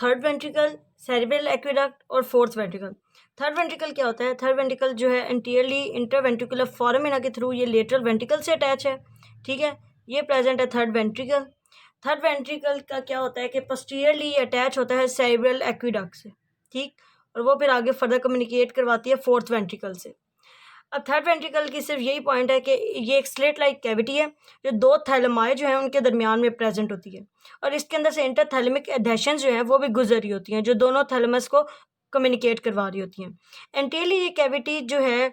Third ventricle, cerebral aqueduct और fourth ventricle. Third ventricle क्या होता है? थर्ड वेंट्रिकल जो है एंटीरियरली इंटरवेंट्रिकुलर फोरामिना के थ्रू ये लेटरल वेंट्रिकल से अटैच है, ठीक है, ये प्रेजेंट है थर्ड वेंट्रिकल। थर्ड वेंट्रिकल का क्या होता है कि पोस्टीरियरली ये अटैच होता है सेरिब्रल एक्विडक्ट से, ठीक, और वो फिर आगे फर्दर कम्युनिकेट करवाती है फोर्थ वेंट्रिकल से। अब थर्ड वेंट्रिकल की सिर्फ यही पॉइंट है कि ये एक स्लेट लाइक कैविटी है जो दो थैलेमाई जो हैं उनके दरमियान में प्रेजेंट होती है, और इसके अंदर से इंटरथैलेमिक एडेशन जो है वो भी गुजर रही होती हैं जो दोनों थैलेमस को कम्युनिकेट करवा रही होती हैं। एंटीरियरली ये कैविटी जो है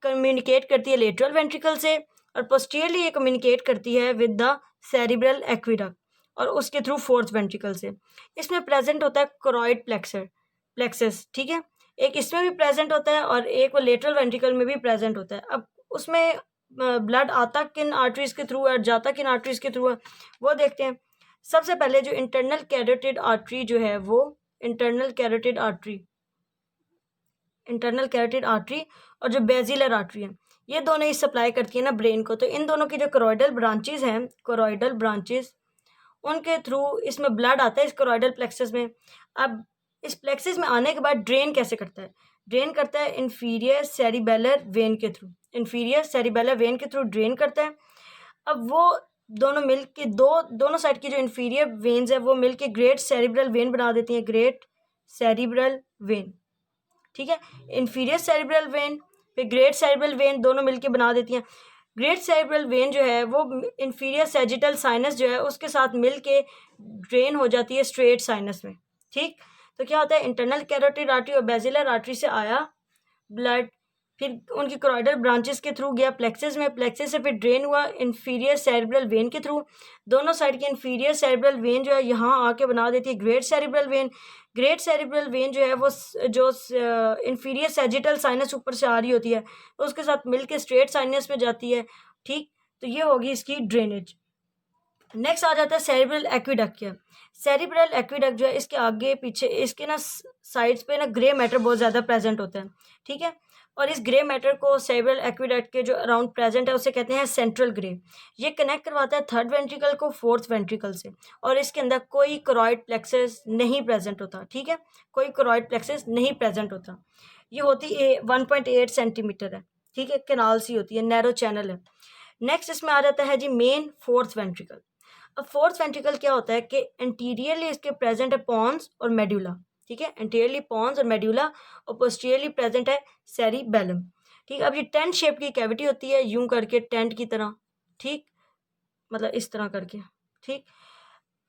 कम्युनिकेट करती है लेटरल वेंट्रिकल से, और पोस्टीरियरली ये कम्युनिकेट करती है विद द सेरिब्रल एक्विडक्ट और उसके थ्रू फोर्थ वेंट्रिकल से। इसमें प्रेजेंट होता है कोरॉइड प्लेक्सस, ठीक है, एक इसमें भी प्रेजेंट होता है और एक वो लेटरल वेंट्रिकल में भी प्रेजेंट होता है। अब उसमें ब्लड आता किन आर्टरीज के थ्रू है और जाता किन आर्टरीज के थ्रू है वो देखते हैं। सबसे पहले जो इंटरनल कैरोटिड आर्टरी जो है वो इंटरनल कैरोटिड आर्टरी और जो बेजिलर आर्टरी है ये दोनों ही सप्लाई करती है ना ब्रेन को। तो इन दोनों की जो कोरोइडल ब्रांचेस उनके थ्रू इसमें ब्लड आता है इस कोरोइडल प्लेक्सस में। अब इस प्लेक्सस में आने के बाद ड्रेन कैसे करता है? ड्रेन करता है इन्फीरियर सेरिबेलर वेन के थ्रू ड्रेन करता है। अब वो दोनों मिल के दोनों साइड की जो इन्फीरियर वेन्स है वो मिल के ग्रेट सेरिब्रल वेन बना देती हैं, ग्रेट सेरिब्रल वेन, ठीक है, इन्फीरियर सेरिब्रल वेन फिर ग्रेट सेरिब्रल वेन दोनों मिलके बना देती हैं। ग्रेट सेरिब्रल वेन जो है वो इन्फीरियर सैजिटल साइनस जो है उसके साथ मिल के ड्रेन हो जाती है स्ट्रेट साइनस में, ठीक। तो क्या होता है, इंटरनल कैरोटिड आर्टरी और बेजिलर आर्टरी से आया ब्लड, फिर उनकी कोरोइडल ब्रांचेस के थ्रू गया प्लेक्सस में, प्लेक्सस से फिर ड्रेन हुआ इन्फीरियर सेरिब्रल वेन के थ्रू। दोनों साइड की इन्फीरियर सेरिब्रल वेन जो है यहाँ आके बना देती है great cerebral when. Great cerebral when जो है वो जो इन्फीरियर सैजिटल साइनस ऊपर से आ रही होती है उसके साथ मिलके स्ट्रेट साइनस में जाती है, ठीक। तो ये होगी इसकी ड्रेनेज। नेक्स्ट आ जाता है सेरिब्रल एक्विडक्ट के। सेरिब्रल एक्विडक्ट जो है इसके आगे पीछे इसके ना साइड्स पे ना ग्रे मैटर बहुत ज़्यादा प्रेजेंट होता है, ठीक है, और इस ग्रे मैटर को सेरिब्रल एक्विडक्ट के जो अराउंड प्रेजेंट है उसे कहते हैं सेंट्रल ग्रे। ये कनेक्ट करवाता है थर्ड वेंट्रिकल को फोर्थ वेंट्रिकल से, और इसके अंदर कोई कोरॉइड प्लेक्सस नहीं प्रेजेंट होता, ठीक है, कोई कोरॉइड प्लेक्सस नहीं प्रेजेंट होता। ये होती 1.8 सेंटीमीटर है, ठीक है, कैनाल सी होती है, नैरो चैनल है। नेक्स्ट इसमें आ जाता है जी मेन फोर्थ वेंट्रिकल। अब फोर्थ वेंट्रिकल क्या होता है कि एंटीरियरली इसके प्रेजेंट है पॉन्स और मेड्यूला, ठीक है, एंटीरियरली पॉन्स और मेड्यूला, और पोस्टीरियरली प्रेजेंट है सेरिबेलम, ठीक। अब ये टेंट शेप की कैविटी होती है यूं करके टेंट की तरह, ठीक, मतलब इस तरह करके, ठीक,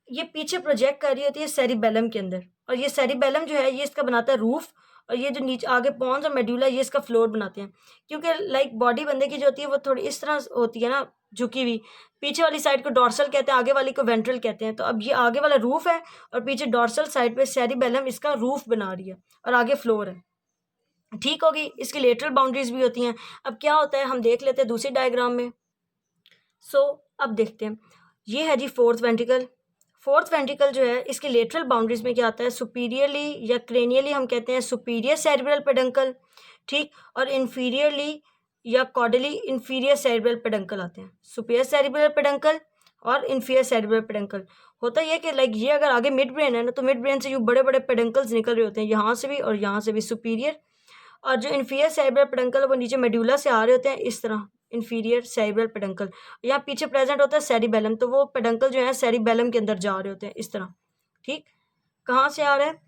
ये पीछे प्रोजेक्ट कर रही होती है सेरिबेलम के अंदर, और ये सेरिबेलम जो है ये इसका बनाता है रूफ, और ये जो नीचे आगे पॉन्स और मेड्यूला ये इसका फ्लोर बनाते हैं। क्योंकि लाइक बॉडी बंदे की जो होती है वो थोड़ी इस तरह होती है ना झुकी हुई, पीछे वाली साइड को डॉर्सल कहते हैं, आगे वाली को वेंट्रल कहते हैं। तो अब ये आगे वाला रूफ है और पीछे डॉर्सल साइड पे सेरिबेलम इसका रूफ बना रही है और आगे फ्लोर है, ठीक होगी। इसकी लेटरल बाउंड्रीज भी होती हैं। अब क्या होता है हम देख लेते हैं दूसरी डायग्राम में। अब देखते हैं, ये है जी फोर्थ वेंट्रिकल। फोर्थ वेंट्रिकल जो है इसकी लेटरल बाउंड्रीज में क्या आता है, सुपीरियरली या क्रेनियली हम कहते हैं सुपीरियर सेरिब्रल पेडंकल, ठीक, और इन्फीरियरली या कॉर्डली इन्फीरियर सेरिब्रल पेडंकल आते हैं, सुपीरियर सेरिब्रल पेडंकल और इन्फीरियर सेरिब्रल पेडंकल। होता यह कि लाइक ये अगर आगे मिड ब्रेन है ना तो मिड ब्रेन से यूँ बड़े बड़े पेडंकल्स निकल रहे होते हैं, यहाँ से भी और यहाँ से भी सुपीरियर, और जो इन्फीरियर सेरिब्रल पेडंकल है वो नीचे मेड्यूला से आ रहे होते हैं इस तरह, इन्फीरियर सेरिब्रल पेडंकल। यहाँ पीछे प्रेजेंट होता है सेरिबेलम, तो वो पेडंकल जो है सेरिबेलम के अंदर जा रहे होते हैं इस तरह, ठीक। कहाँ से आ रहे हैं,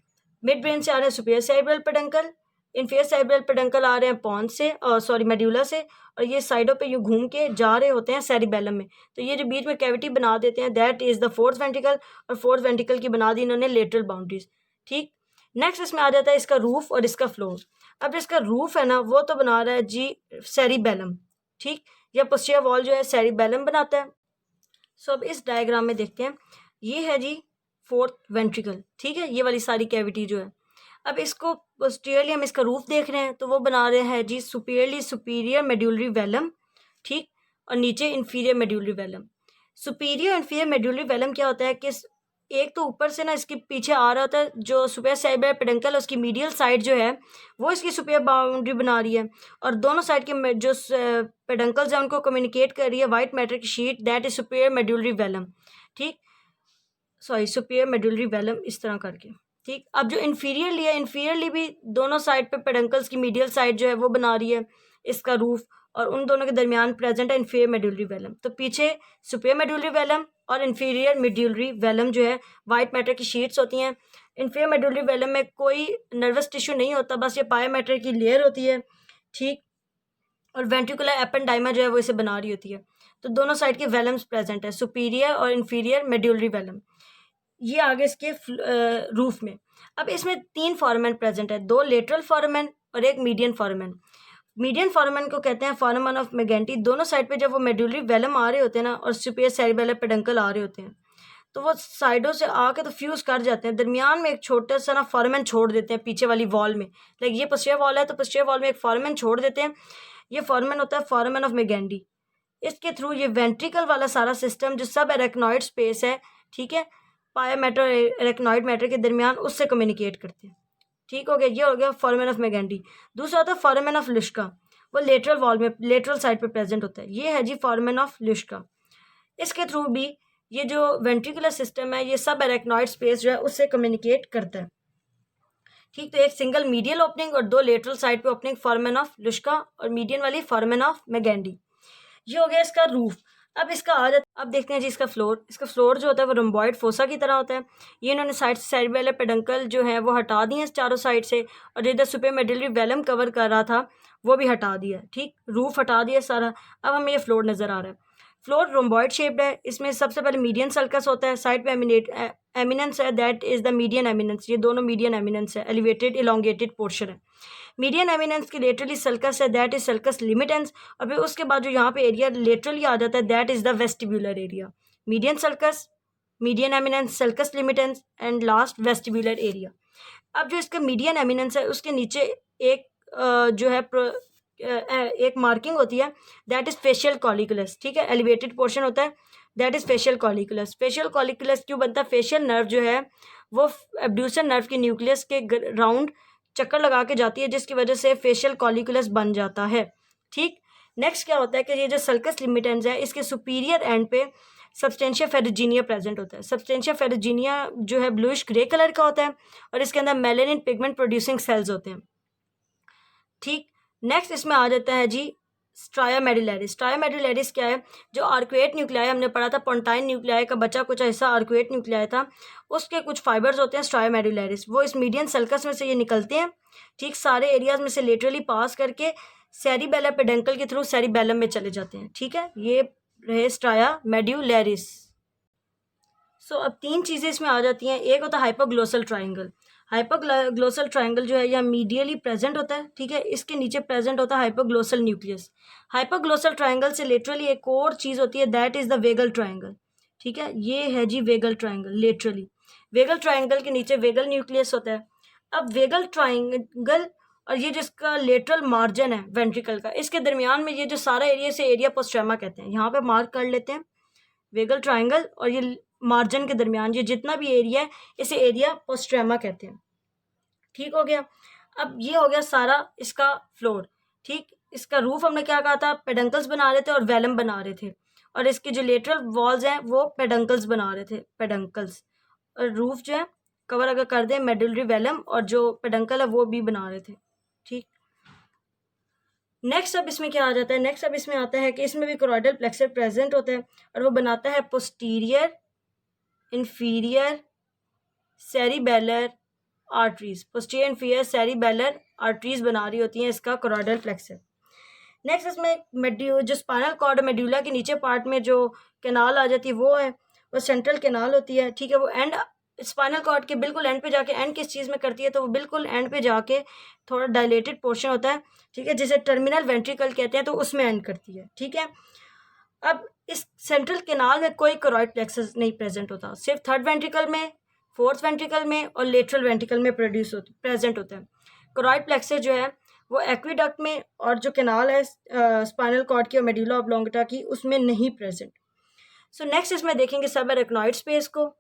मिड ब्रेन से आ रहे हैं superior cerebral peduncle, inferior cerebral peduncle आ रहे हैं पॉन्स से मेड्यूला से, और ये साइडों पे यूँ घूम के जा रहे होते हैं सेरिबेलम में। तो ये जो बीच में कैविटी बना देते हैं that is the fourth ventricle, और फोर्थ वेंट्रिकल की बना दी इन्होंने लेटरल बाउंड्रीज, ठीक। नेक्स्ट इसमें आ जाता है इसका रूफ और इसका फ्लोर। अब इसका रूफ है ना वो तो बना रहा है जी सेरिबेलम, ठीक, या पोस्टीरियर वॉल जो है सेरिबेलम बनाता है। अब इस डायग्राम में देखते हैं, ये है जी फोर्थ वेंट्रिकल, ठीक है, ये वाली सारी कैविटी जो है। अब इसको पोस्टीरियरली हम इसका रूफ देख रहे हैं तो वो बना रहे हैं जी सुपीरियर मेड्यूलरी वेलम, ठीक, और नीचे inferior medullary velum. Superior inferior medullary velum क्या होता है कि एक तो ऊपर से ना इसके पीछे आ रहा होता है जो सुपीरियर सेरिब्रल पेडंकल उसकी मीडियल साइड जो है वो इसकी सुपीरियर बाउंड्री बना रही है, और दोनों साइड के जो पेडंकल्स हैं उनको कम्युनिकेट कर रही है वाइट मैटर की sheet that is superior medullary velum, ठीक, सुपीरियर मेड्यूलरी वेलम इस तरह करके, ठीक, अब जो इन्फीरियरली है, इन्फीरियरली भी दोनों साइड पे पेडंकल्स की मीडियल साइड जो है वो बना रही है इसका रूफ, और उन दोनों के दरमियान प्रेजेंट है इन्फीरियर मेड्यूलरी वेलम। तो पीछे सुपीरियर मेड्यूलरी वेलम और इन्फीरियर मेड्यूलरी वेलम जो है वाइट मैटर की शीट्स होती हैं। इन्फीरियर मेड्यूलरी वेलम में कोई नर्वस टिश्यू नहीं होता, बस ये पाया मैटर की लेयर होती है। ठीक, और वेंट्रिकुलर एपेंडाइमा जो है वो इसे बना रही होती है। तो दोनों साइड के वेलम्स प्रेजेंट है, सुपीरियर और इन्फीरियर मेड्यूलरी वेलम। ये आगे इसके रूफ में। अब इसमें 3 फॉरमेन प्रेजेंट है, 2 लेटरल फॉरमेन और एक मीडियन फॉरमेन। मीडियन फॉरमेन को कहते हैं फॉरमेन ऑफ मेगेंटी। दोनों साइड पे जब वो मेड्यूलरी वेलम आ रहे होते हैं ना और सुपीरियर सेरिबेलर पेडंकल आ रहे होते हैं, तो वो साइडों से आके तो फ्यूज कर जाते हैं, दरमियान में एक छोटा सा ना फॉरमेन छोड़ देते हैं पीछे वाली वॉल में। लाइक ये पोस्टीरियर वॉल है तो पोस्टीरियर वॉल में एक फॉरमेन छोड़ देते हैं, ये फॉरमेन होता है फॉरमेन ऑफ मेगेंडी। इसके थ्रू ये वेंट्रिकल वाला सारा सिस्टम जो सब एरेक्नॉइड स्पेस है, ठीक है, पाया मैटर और एरेक्नॉइड मैटर के दरमियान, उससे कम्युनिकेट करते हैं। ठीक हो गया, ये हो गया फॉरमेन ऑफ मेगेंडी। दूसरा होता है फॉरमेन ऑफ लुश्का, वो लेटरल वॉल में लेटरल साइड पे प्रेजेंट होता है। ये है जी फॉरमेन ऑफ लुश्का। इसके थ्रू भी ये जो वेंट्रिकुलर सिस्टम है ये सब एरेक्नॉइड स्पेस जो है उससे कम्युनिकेट करता है। ठीक, तो एक सिंगल मीडियल ओपनिंग और 2 लेटरल साइड पे ओपनिंग, फॉरमेन ऑफ लुश्का, और मीडियन वाली फॉरमेन ऑफ मेगेंडी। ये हो गया इसका रूफ। अब इसका आ जाता, अब देखते हैं जी इसका फ्लोर। इसका फ्लोर जो होता है वो रोम्बॉइड फोसा की तरह होता है। ये इन्होंने साइड से सेरिबेलर पेडंकल जो है वो हटा दिए हैं चारों साइड से, और जो इधर सुपीरियर मेडुलरी वेलम कवर कर रहा था वो भी हटा दिया। ठीक, रूफ हटा दिया सारा। अब हमें ये फ्लोर नज़र आ रहा है। फ्लोर रोम्बॉइड शेप्ड है। इसमें सबसे पहले मीडियन सर्कस होता है, साइड पे एमिनेंस है, that is the median eminence. ये दोनों मीडियन एमिनेंस है, एलिवेटेड इलोंगेटेड पोर्शन है। मीडियन एमिनेंस की लेटरली सल्कस है, दैट इज सल्कस लिमिटेंस। और फिर उसके बाद जो यहाँ पे एरिया लेटरली आ जाता है, that is the vestibular area. Median sulcus, median eminence, sulcus limitans and last vestibular area. अब जो इसका मीडियन एमिनेंस है उसके नीचे एक जो है एक मार्किंग होती है, दैट इज फेशियल कॉलिकुलस। ठीक है, एलिवेटेड पोर्शन होता है, that is facial colliculus. Facial colliculus क्यों बनता है? फेशियल नर्व जो है वो एब्ड्यूसर नर्व के न्यूक्लियस के राउंड चक्कर लगा के जाती है, जिसकी वजह से फेशियल कॉलिकुलस बन जाता है। ठीक, नेक्स्ट क्या होता है कि ये जो सल्कस लिमिटेंस है इसके सुपीरियर एंड पे सब्सटेंशिया फेरिजीनिया प्रेजेंट होता है। सब्सटेंशिया फेरिजीनिया जो है ब्लूइश ग्रे कलर का होता है और इसके अंदर मेलेनिन पिगमेंट प्रोड्यूसिंग सेल्स होते हैं। ठीक, नेक्स्ट इसमें आ जाता है जी स्ट्राया मेडुलैरिस। स्ट्राया मेडुलैरिस क्या है? जो आर्कुएट न्यूक्लियाई हमने पढ़ा था, पोंटाइन न्यूक्लियाई का बचा कुछ हिस्सा आर्कुएट न्यूक्लियाई था, उसके कुछ फाइबर्स होते हैं स्ट्राया मेडुलैरिस, वो इस मीडियन सल्कस में से ये निकलते हैं। ठीक, सारे एरियाज में से लेटरली पास करके सेरिबेलर पेडंकल के थ्रू सेरिबेलम में चले जाते हैं। ठीक है, ये रहे स्ट्राया मेडुलैरिस। सो अब 3 चीज़ें इसमें आ जाती हैं। एक होता है हाइपोग्लोसल ट्राइंगल। हाइपोग्लोसल ट्राइंगल जो है यह मीडियली प्रेजेंट होता है। ठीक है, इसके नीचे प्रेजेंट होता है हाइपोग्लोसल न्यूक्लियस। हाइपोग्लोसल ट्राइंगल से लिटरली एक और चीज़ होती है, that is the vagal triangle. ठीक है, ये है जी vagal triangle. Literally vagal triangle के नीचे वेगल न्यूक्लियस होता है। अब वेगल ट्राइंगल और ये जिसका लेटरल मार्जिन है वेंट्रिकल का, इसके दरमियान में ये जो सारा एरिया से एरिया पोस्ट्रेमा कहते हैं, यहाँ पे मार्क कर लेते हैं। वेगल ट्राइंगल और ये मार्जिन के दरमियान ये जितना भी एरिया है इसे एरिया पोस्ट्रेमा कहते हैं। ठीक हो गया। अब ये हो गया सारा इसका फ्लोर। ठीक, इसका रूफ हमने क्या कहा था? पेडंकल्स बना रहे थे और वेलम बना रहे थे, और इसके जो लेटरल वॉल्स हैं वो पेडंकल्स बना रहे थे, पेडंकल्स। और रूफ जो है कवर अगर कर दें मेडुलरी वेलम, और जो पेडंकल है वो भी बना रहे थे। ठीक, नेक्स्ट अब इसमें क्या आ जाता है? नेक्स्ट अब इसमें आता है कि इसमें भी कोरोइडल प्लेक्सर प्रेजेंट होता है और वो बनाता है posterior inferior cerebellar arteries. Posterior inferior cerebellar arteries बना रही होती हैं इसका कोरोइडल प्लेक्सर। नेक्स्ट इसमें जो स्पाइनल कॉर्ड मेड्यूला के नीचे पार्ट में जो कैनाल आ जाती है वो है, वो सेंट्रल कैनाल होती है। ठीक है, वो एंड स्पाइनल कॉर्ड के बिल्कुल एंड पे जाके, एंड किस चीज़ में करती है? तो वो बिल्कुल एंड पे जाके थोड़ा डायलेटेड पोर्शन होता है, ठीक है, जिसे टर्मिनल वेंट्रिकल कहते हैं, तो उसमें एंड करती है। ठीक है, अब इस सेंट्रल कैनाल में कोई कोरॉइड प्लेक्सस नहीं प्रेजेंट होता, सिर्फ थर्ड वेंट्रिकल में, फोर्थ वेंट्रिकल में और लेटरल वेंट्रिकल में प्रेजेंट होता है। कोरॉइड प्लेक्सस जो है वो एक्विडक्ट में, और जो कैनाल है स्पाइनल कॉर्ड की और मेडुला ऑब्लोंगेटा की, उसमें नहीं प्रेजेंट। सो नेक्स्ट इसमें देखेंगे सब एरेक्नॉइड स्पेस को।